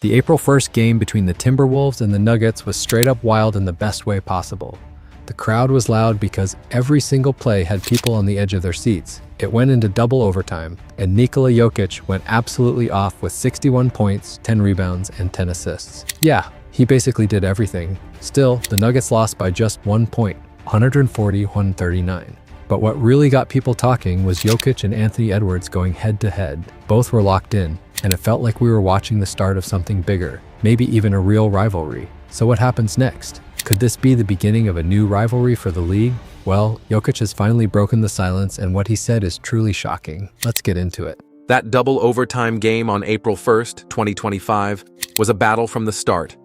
The April 1st game between the Timberwolves and the Nuggets was straight up wild in the best way possible. The crowd was loud because every single play had people on the edge of their seats. It went into double overtime, and Nikola Jokic went absolutely off with 61 points, 10 rebounds, and 10 assists. Yeah, he basically did everything. Still, the Nuggets lost by just 1 point, 140-139. But what really got people talking was Jokic and Anthony Edwards going head-to-head. Both were locked in, and it felt like we were watching the start of something bigger, maybe even a real rivalry. So what happens next? Could this be the beginning of a new rivalry for the league? Well, Jokic has finally broken the silence, and what he said is truly shocking. Let's get into it. That double overtime game on April 1st, 2025, was a battle from the start.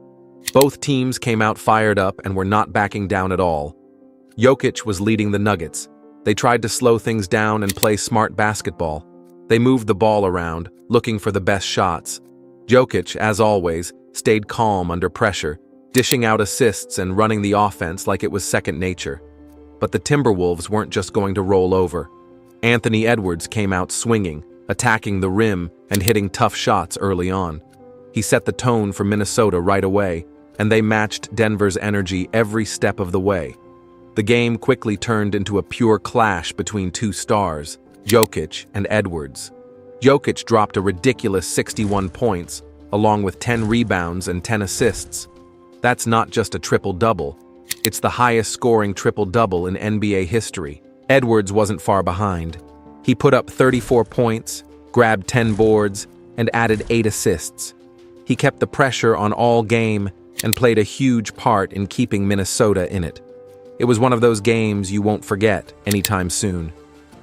Both teams came out fired up and were not backing down at all. Jokic was leading the Nuggets. They tried to slow things down and play smart basketball. They moved the ball around, looking for the best shots. Jokic, as always, stayed calm under pressure, dishing out assists and running the offense like it was second nature. But the Timberwolves weren't just going to roll over. Anthony Edwards came out swinging, attacking the rim and hitting tough shots early on. He set the tone for Minnesota right away, and they matched Denver's energy every step of the way. The game quickly turned into a pure clash between two stars, Jokic and Edwards. Jokic dropped a ridiculous 61 points, along with 10 rebounds and 10 assists. That's not just a triple-double. It's the highest scoring triple-double in NBA history. Edwards wasn't far behind. He put up 34 points, grabbed 10 boards, and added 8 assists. He kept the pressure on all game and played a huge part in keeping Minnesota in it. It was one of those games you won't forget anytime soon.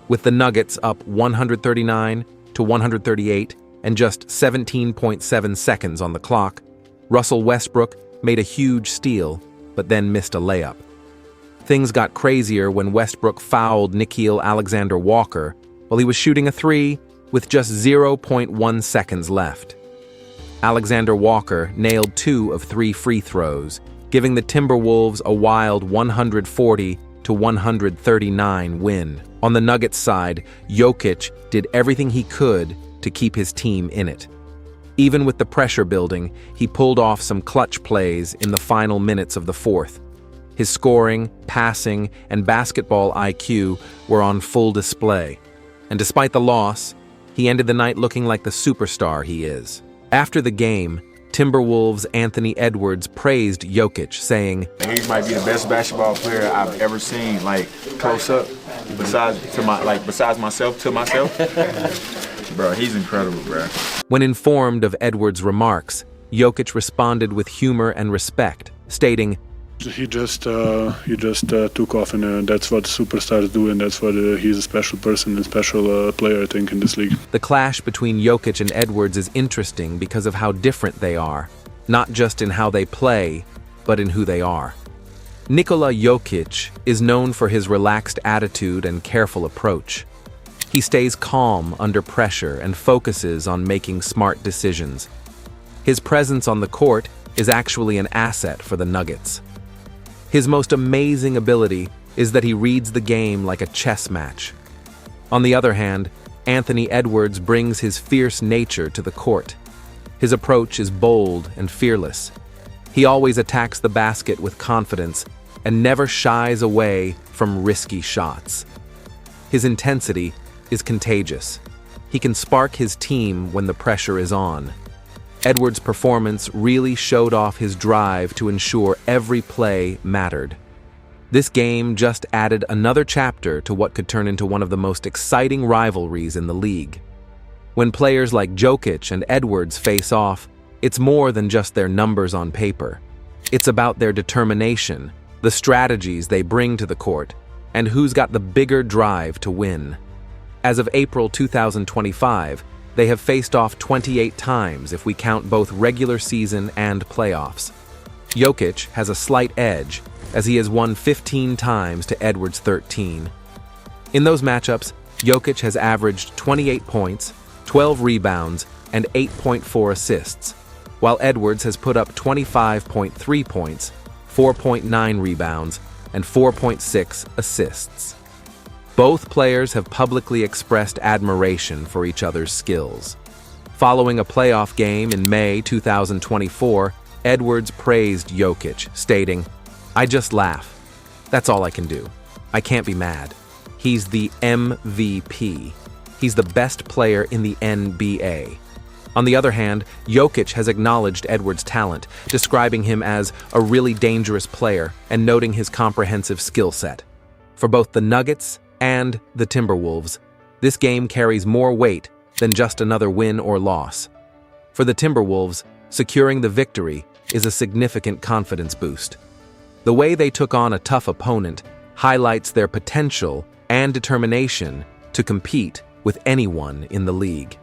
With the Nuggets up 139-138 and just 17.7 seconds on the clock, Russell Westbrook made a huge steal, but then missed a layup. Things got crazier when Westbrook fouled Nickeil Alexander-Walker while he was shooting a three with just 0.1 seconds left. Alexander-Walker nailed 2 of 3 free throws, giving the Timberwolves a wild 140-139 win. On the Nuggets side, Jokic did everything he could to keep his team in it. Even with the pressure building, he pulled off some clutch plays in the final minutes of the fourth. His scoring, passing, and basketball IQ were on full display. And despite the loss, he ended the night looking like the superstar he is. After the game, Timberwolves' Anthony Edwards praised Jokic, saying, He might be the best basketball player I've ever seen, like close up, besides myself, to myself. Bro, he's incredible, bro. When informed of Edwards' remarks, Jokic responded with humor and respect, stating, He just took off, and that's what superstars do, and that's what he's a special person and special player, I think, in this league. The clash between Jokic and Edwards is interesting because of how different they are, not just in how they play, but in who they are. Nikola Jokic is known for his relaxed attitude and careful approach. He stays calm under pressure and focuses on making smart decisions. His presence on the court is actually an asset for the Nuggets. His most amazing ability is that he reads the game like a chess match. On the other hand, Anthony Edwards brings his fierce nature to the court. His approach is bold and fearless. He always attacks the basket with confidence and never shies away from risky shots. His intensity is contagious. He can spark his team when the pressure is on. Edwards' performance really showed off his drive to ensure every play mattered. This game just added another chapter to what could turn into one of the most exciting rivalries in the league. When players like Jokic and Edwards face off, it's more than just their numbers on paper. It's about their determination, the strategies they bring to the court, and who's got the bigger drive to win. As of April 2025, they have faced off 28 times if we count both regular season and playoffs. Jokic has a slight edge, as he has won 15 times to Edwards' 13. In those matchups, Jokic has averaged 28 points, 12 rebounds, and 8.4 assists, while Edwards has put up 25.3 points, 4.9 rebounds, and 4.6 assists. Both players have publicly expressed admiration for each other's skills. Following a playoff game in May 2024, Edwards praised Jokic, stating, "I just laugh. That's all I can do. I can't be mad. He's the MVP. He's the best player in the NBA." On the other hand, Jokic has acknowledged Edwards' talent, describing him as a really dangerous player and noting his comprehensive skill set. For both the Nuggets and the Timberwolves, this game carries more weight than just another win or loss. For the Timberwolves, securing the victory is a significant confidence boost. The way they took on a tough opponent highlights their potential and determination to compete with anyone in the league.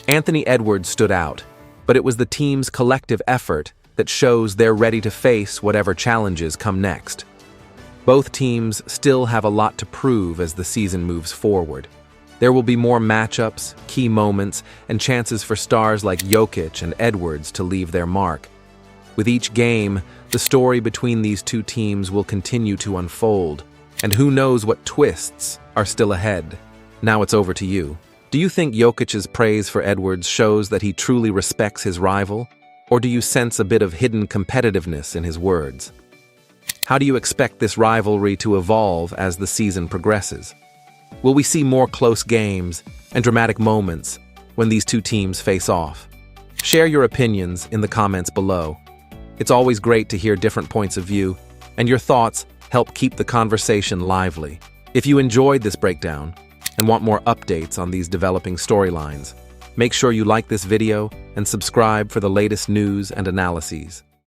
Anthony Edwards stood out, but it was the team's collective effort that shows they're ready to face whatever challenges come next. Both teams still have a lot to prove as the season moves forward. There will be more matchups, key moments, and chances for stars like Jokic and Edwards to leave their mark. With each game, the story between these two teams will continue to unfold, and who knows what twists are still ahead. Now it's over to you. Do you think Jokic's praise for Edwards shows that he truly respects his rival, or do you sense a bit of hidden competitiveness in his words? How do you expect this rivalry to evolve as the season progresses? Will we see more close games and dramatic moments when these two teams face off? Share your opinions in the comments below. It's always great to hear different points of view, and your thoughts help keep the conversation lively. If you enjoyed this breakdown and want more updates on these developing storylines, make sure you like this video and subscribe for the latest news and analyses.